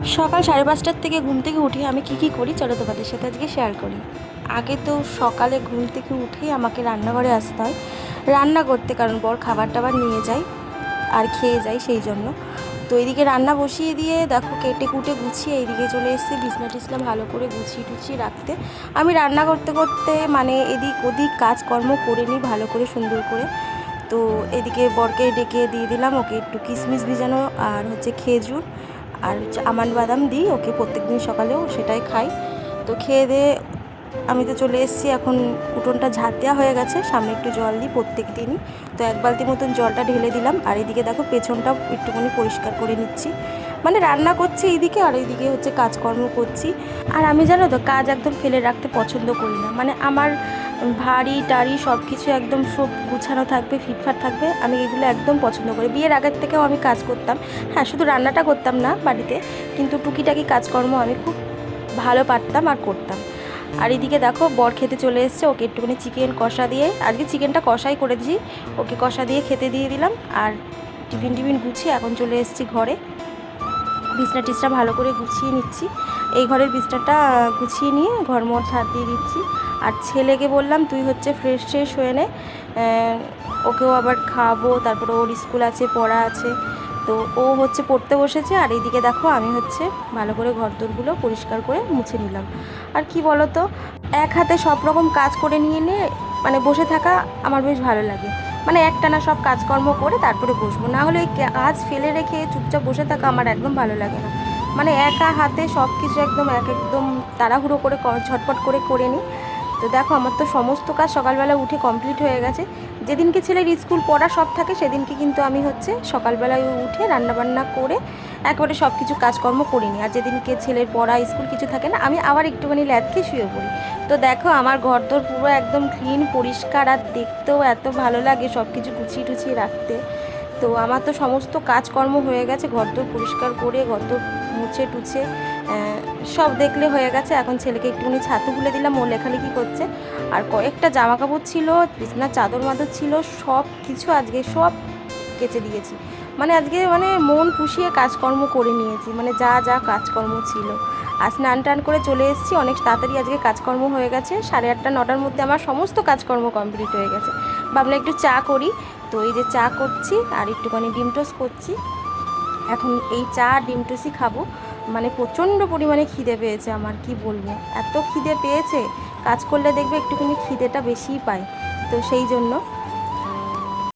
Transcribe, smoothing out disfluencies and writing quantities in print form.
সকাল 5:30টার থেকে ঘুম থেকে উঠে আমি কি করি চলো তোমাদের সাথে আজকে শেয়ার করি। আগে তো সকালে ঘুম থেকে উঠেই আমাকে রান্নাঘরে আসতে হয় রান্না করতে, কারণ বর খাবার টাবার নিয়ে যায় আর খেয়ে যায়, সেই জন্য। তো এইদিকে রান্না বসিয়ে দিয়ে দেখো কেটে কুটে গুছিয়ে এইদিকে চলে এসেছি বিছনা টিছনা ভালো করে গুছিয়ে টুছিয়ে রাখতে। আমি রান্না করতে করতে মানে এদিক ওদিক কাজকর্ম করে নিই ভালো করে সুন্দর করে। তো এদিকে বরকে ডেকে দিয়ে দিলাম, ওকে একটু কিশমিশ ভিজানো আর হচ্ছে খেজুর আর আমন্ড বাদাম দিই ওকে প্রত্যেকদিন সকালেও সেটাই খাই। তো খেয়ে দিয়ে আমি তো চলে এসেছি, এখন উঠোনটা ঝাঁট দেওয়া হয়ে গেছে, সামনে একটু জল দিই প্রত্যেক দিনই। তো 1 বালতি মতন জলটা ঢেলে দিলাম, আর এদিকে দেখো পেছনটা একটুখানি পরিষ্কার করে নিচ্ছি। মানে রান্না করছি এইদিকে আর এইদিকে হচ্ছে কাজকর্ম করছি। আর আমি জানো তো কাজ একদম ফেলে রাখতে পছন্দ করি না, মানে আমার ভারী টারি সব কিছু একদম সব গুছানো থাকবে, ফিটফাট থাকবে, আমি এগুলো একদম পছন্দ করি। বিয়ের আগের থেকেও আমি কাজ করতাম, হ্যাঁ শুধু রান্নাটা করতাম না বাড়িতে, কিন্তু টুকিটাকি কাজকর্ম আমি খুব ভালো পারতাম আর করতাম। আর এদিকে দেখো বর খেতে চলে এসছে, ওকে একটুখানি চিকেন কষা দিয়ে, আজকে চিকেনটা কষাই করেছি, ওকে কষা দিয়ে খেতে দিয়ে দিলাম। আর টিফিন গুছিয়ে এখন চলে এসেছি ঘরে, বিছনা টিছনা ভালো করে গুছিয়ে নিচ্ছি। এই ঘরের বিছনাটা গুছিয়ে নিয়ে ঘরমোর ঝাড় দিয়ে দিচ্ছি। আর ছেলেকে বললাম তুই হচ্ছে ফ্রেশ হয়ে নে, ওকেও আবার খাওয়াবো, তারপরে ওর স্কুল আছে, পড়া আছে। তো ও হচ্ছে পড়তে বসেছে, আর এইদিকে দেখো আমি হচ্ছে ভালো করে ঘরদোরগুলো পরিষ্কার করে মুছে নিলাম। আর কি বলো তো, এক হাতে সব রকম কাজ করে নিয়ে মানে বসে থাকা আমার বেশ ভালো লাগে। মানে একটানা সব কাজকর্ম করে তারপরে বসবো, না হলে কাজ ফেলে রেখে চুপচাপ বসে থাকা আমার একদম ভালো লাগে না। মানে একা হাতে সব কিছু একদম একদম তাড়াহুড়ো করে ঝটপট করে নিই। তো দেখো আমার তো সমস্ত কাজ সকালবেলা উঠে কমপ্লিট হয়ে গেছে। যেদিনকে ছেলের স্কুল পড়া সব থাকে সেদিনকে কিন্তু আমি হচ্ছে সকালবেলায় উঠে রান্নাবান্না করে একবারে সব কিছু কাজকর্ম করিনি। আর যেদিনকে ছেলের পড়া স্কুল কিছু থাকে না, আমি আবার একটুখানি ল্যাদ খেয়ে শুয়ে পড়ি। তো দেখো আমার ঘরদোর পুরো একদম ক্লিন পরিষ্কার, আর দেখতেও এত ভালো লাগে সব কিছু গুছিয়ে টুছিয়ে রাখতে। তো আমার তো সমস্ত কাজকর্ম হয়ে গেছে, ঘরদোর পরিষ্কার করে ঘরদোর মুছে টুছে সব দেখলে হয়ে গেছে। এখন ছেলেকে একটুখানি ছাতু খুলে দিলাম, ও লেখালেখি করছে। আর কয়েকটা জামা কাপড় ছিল, বিছনার চাদর মাদর ছিল, সব কিছু আজকে সব কেচে দিয়েছি। মানে আজকে মানে মন পুষিয়ে কাজকর্ম করে নিয়েছি, মানে যা যা কাজকর্ম ছিল। আর স্নান টান করে চলে এসেছি, অনেক তাড়াতাড়ি আজকে কাজকর্ম হয়ে গেছে, 8:30 9টার মধ্যে আমার সমস্ত কাজকর্ম কমপ্লিট হয়ে গেছে। ভাবলাম একটু চা করি, তো এই যে চা করছি আর একটুখানি ডিম টোস্ট করছি। এখন এই চা ডিম টোস্টই খাবো। মানে প্রচণ্ড পরিমাণে খিদে পেয়েছে আমার, কি বলবো, এত খিদে পেয়েছে, কাজ করলে দেখবে একটুখানি খিদেটা বেশিই পায়। তো সেই জন্য